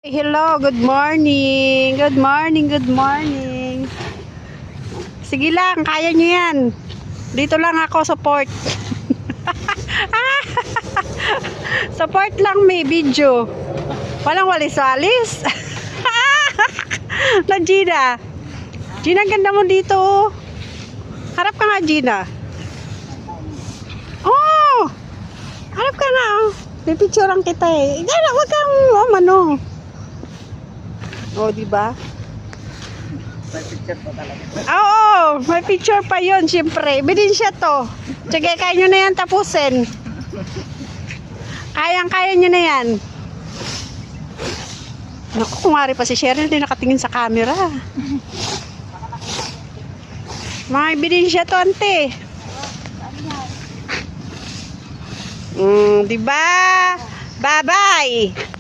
Hello, good morning. Good morning, good morning. Sige lang, kaya nyo yan. Dito lang ako, support. Support lang, may video. Walang walis-walis. Na Gina. Gina, ang ganda mo dito. Harap ka nga, Gina. Oh! Harap ka na. May picture lang kita eh. Gana, wag kang ano. Oh, di ba? May picture po talaga. Oo, may picture pa 'yon, siyempre. Bidin siya to. Sige, kaya nyo na yan tapusin. Kayang-kaya nyo na yan. Naku, kumari pa si Cheryl, hindi nakatingin sa camera. May bidin siya to, ante. Di ba? Bye-bye.